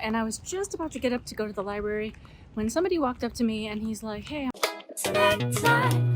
and I was just about to get up to go to the library when somebody walked up to me and he's like, "Hey, snack time."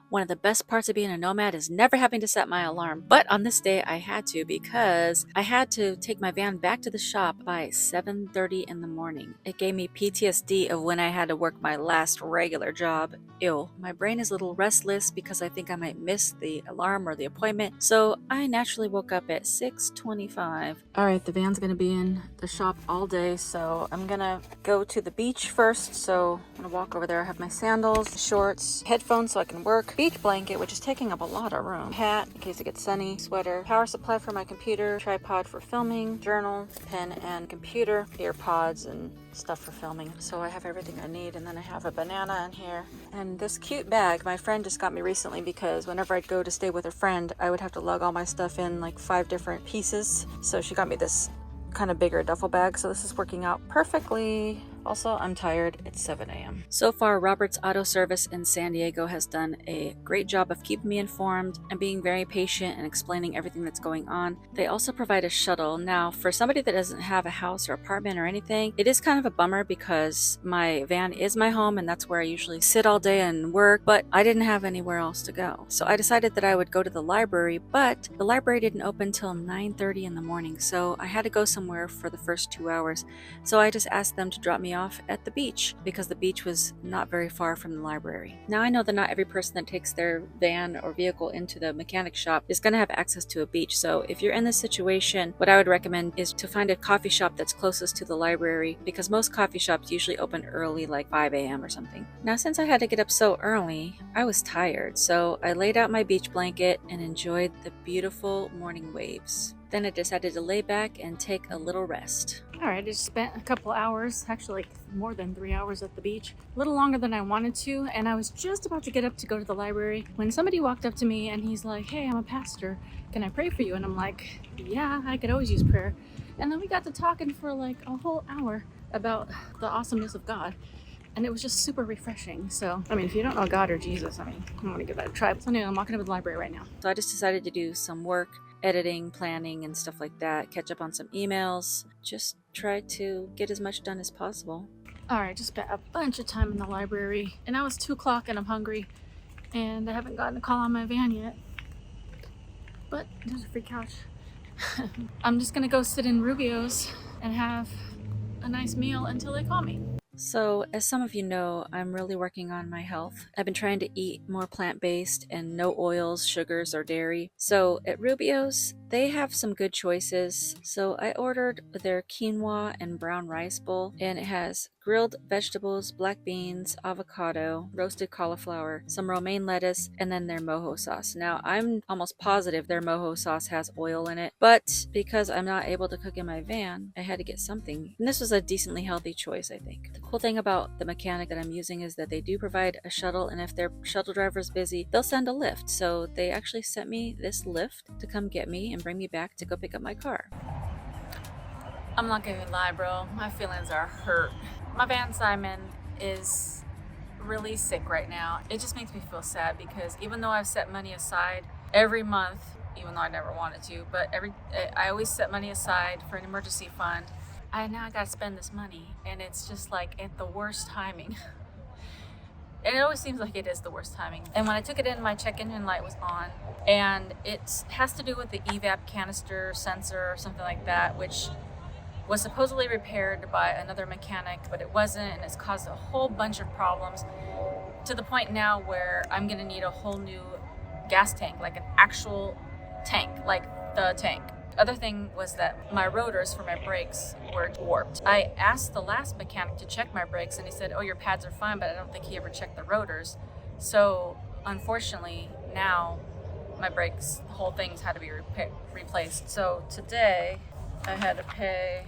One of the best parts of being a nomad is never having to set my alarm, but on this day I had to because I had to take my van back to the shop by 7:30 in the morning. It gave me PTSD of when I had to work my last regular job. Ew, my brain is a little restless because I think I might miss the alarm or the appointment, so I naturally woke up at 6:25. Alright, the van's gonna be in the shop all day, so I'm gonna go to the beach first, so I'm gonna walk over there. I have my sandals, shorts, headphones so I can work, beach blanket, which is taking up a lot of room, hat in case it gets sunny, sweater, power supply for my computer, tripod for filming, journal, pen and computer, ear pods and stuff for filming. So I have everything I need, and then I have a banana in here and this cute bag my friend just got me recently because whenever I'd go to stay with a friend I would have to lug all my stuff in like 5 different pieces, so she got me this kind of bigger duffel bag, so this is working out perfectly. Also, I'm tired. It's 7 a.m. So far, Robert's Auto Service in San Diego has done a great job of keeping me informed and being very patient and explaining everything that's going on. They also provide a shuttle. Now, for somebody that doesn't have a house or apartment or anything, it is kind of a bummer because my van is my home and that's where I usually sit all day and work, but I didn't have anywhere else to go. So I decided that I would go to the library, but the library didn't open till 9:30 in the morning, so I had to go somewhere for the first 2 hours. So I just asked them to drop me off at the beach because the beach was not very far from the library. Now I know that not every person that takes their van or vehicle into the mechanic shop is going to have access to a beach, so if you're in this situation, what I would recommend is to find a coffee shop that's closest to the library because most coffee shops usually open early, like 5 a.m. or something. Now since I had to get up so early, I was tired, so I laid out my beach blanket and enjoyed the beautiful morning waves. Then I decided to lay back and take a little rest. All right, I just spent a couple hours, actually like more than 3 hours at the beach, a little longer than I wanted to, and I was just about to get up to go to the library when somebody walked up to me and he's like, "Hey, I'm a pastor. Can I pray for you?" And I'm like, "Yeah, I could always use prayer." And then we got to talking for like a whole hour about the awesomeness of God. And it was just super refreshing. So, I mean, if you don't know God or Jesus, I mean, I'm gonna give that a try. So anyway, I'm walking over to the library right now. So I just decided to do some work, editing, planning, and stuff like that, catch up on some emails, just try to get as much done as possible. All right, just spent a bunch of time in the library, and now it's 2 o'clock and I'm hungry, and I haven't gotten a call on my van yet. But there's a free couch. I'm just gonna go sit in Rubio's and have a nice meal until they call me. So, as some of you know, I'm really working on my health. I've been trying to eat more plant-based and no oils, sugars, or dairy. So, at Rubio's, they have some good choices. So, I ordered their quinoa and brown rice bowl, and it has grilled vegetables, black beans, avocado, roasted cauliflower, some romaine lettuce, and then their mojo sauce. Now, I'm almost positive their mojo sauce has oil in it, but because I'm not able to cook in my van, I had to get something. And this was a decently healthy choice, I think. The cool thing about the mechanic that I'm using is that they do provide a shuttle, and if their shuttle driver is busy, they'll send a lift. So they actually sent me this lift to come get me and bring me back to go pick up my car. I'm not gonna lie, bro. My feelings are hurt. My Van Simon is really sick right now. It just makes me feel sad because even though I've set money aside every month, even though I never wanted to, but I always set money aside for an emergency fund. Now I gotta spend this money, and it's just like at the worst timing. And it always seems like it is the worst timing. And when I took it in, my check engine light was on, and it has to do with the evap canister sensor or something like that, which was supposedly repaired by another mechanic, but it wasn't, and it's caused a whole bunch of problems to the point now where I'm gonna need a whole new gas tank, like an actual tank, like the tank. Other thing was that my rotors for my brakes were warped. I asked the last mechanic to check my brakes, and he said, "Oh, your pads are fine," but I don't think he ever checked the rotors. So unfortunately now my brakes, the whole thing's had to be replaced. So today I had to pay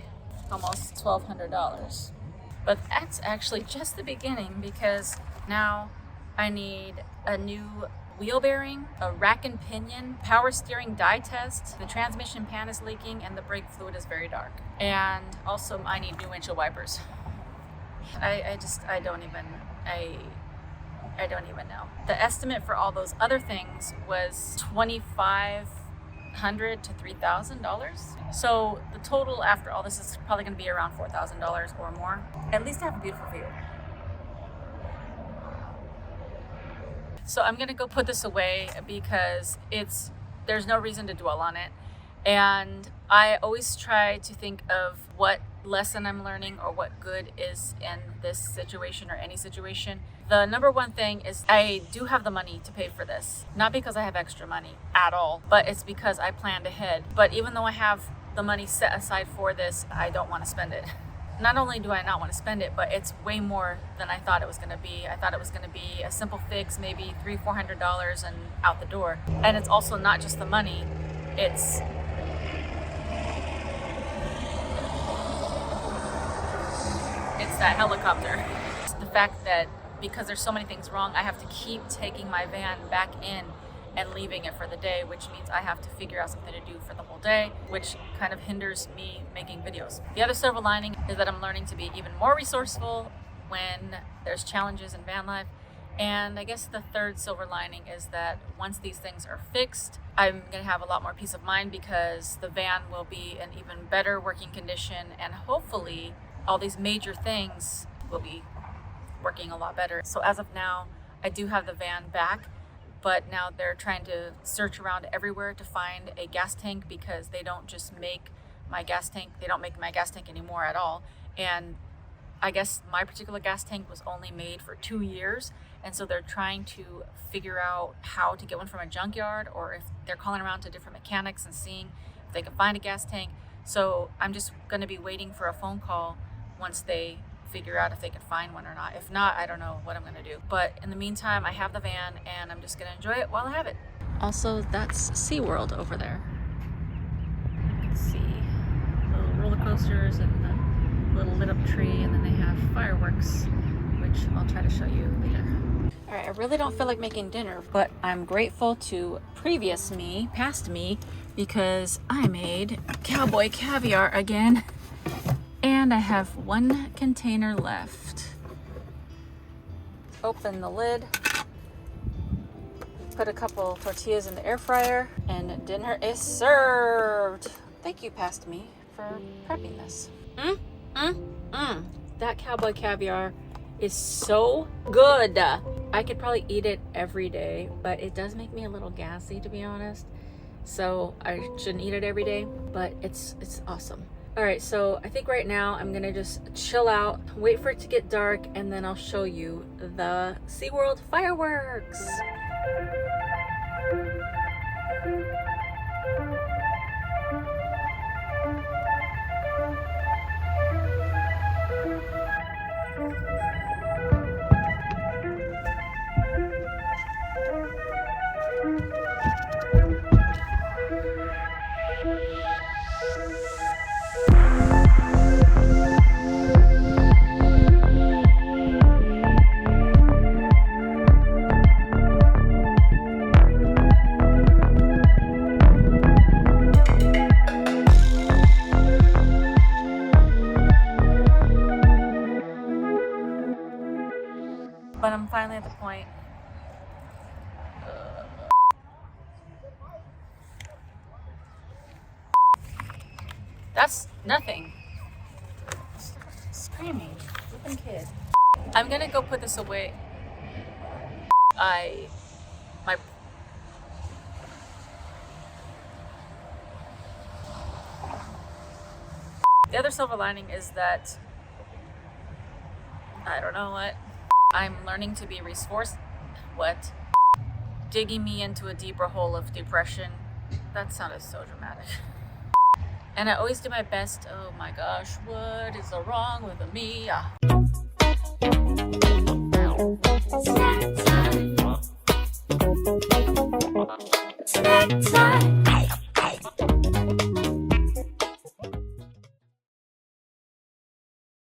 almost $1,200. But that's actually just the beginning because now I need a new wheel bearing, a rack and pinion, power steering die test, the transmission pan is leaking, and the brake fluid is very dark. And also I need new windshield wipers. I don't even know. The estimate for all those other things was $2,500 $1,500 to $3,000. So the total after all this is probably going to be around $4,000 or more. At least I have a beautiful view. So I'm going to go put this away because there's no reason to dwell on it. And I always try to think of what lesson I'm learning or what good is in this situation or any situation. The number one thing is I do have the money to pay for this. Not because I have extra money at all, but it's because I planned ahead. But even though I have the money set aside for this, I don't want to spend it. Not only do I not want to spend it, but it's way more than I thought it was going to be. I thought it was going to be a simple fix, maybe $300-400 and out the door. And it's also not just the money, it's that helicopter. It's the fact that because there's so many things wrong, I have to keep taking my van back in and leaving it for the day, which means I have to figure out something to do for the whole day, which kind of hinders me making videos. The other silver lining is that I'm learning to be even more resourceful when there's challenges in van life. And I guess the third silver lining is that once these things are fixed, I'm going to have a lot more peace of mind because the van will be in even better working condition, and hopefully all these major things will be working a lot better. So as of now, I do have the van back, but now they're trying to search around everywhere to find a gas tank because they don't just make my gas tank, they don't make my gas tank anymore at all. And I guess my particular gas tank was only made for 2 years. And so they're trying to figure out how to get one from a junkyard, or if they're calling around to different mechanics and seeing if they can find a gas tank. So I'm just going to be waiting for a phone call once they figure out if they can find one or not. If not, I don't know what I'm going to do. But in the meantime, I have the van and I'm just going to enjoy it while I have it. Also, that's SeaWorld over there. You can see little roller coasters and the little lit up tree, and then they have fireworks, which I'll try to show you later. All right, I really don't feel like making dinner, but I'm grateful to past me, because I made cowboy caviar again. And I have one container left. Open the lid, put a couple tortillas in the air fryer, and dinner is served. Thank you, Past Me, for prepping this. That cowboy caviar is so good. I could probably eat it every day, but it does make me a little gassy, to be honest. So I shouldn't eat it every day, but it's awesome. All right, so I think right now I'm gonna just chill out, wait for it to get dark, and then I'll show you the SeaWorld fireworks. But I'm finally at the point. That's nothing. Screaming. Flippin' kid. I'm gonna go put this away. The other silver lining is that, I don't know what, I'm learning to be resourceful. What? Digging me into a deeper hole of depression. That sounded so dramatic. And I always do my best. Oh my gosh, what is wrong with me? Snack time. Snack time.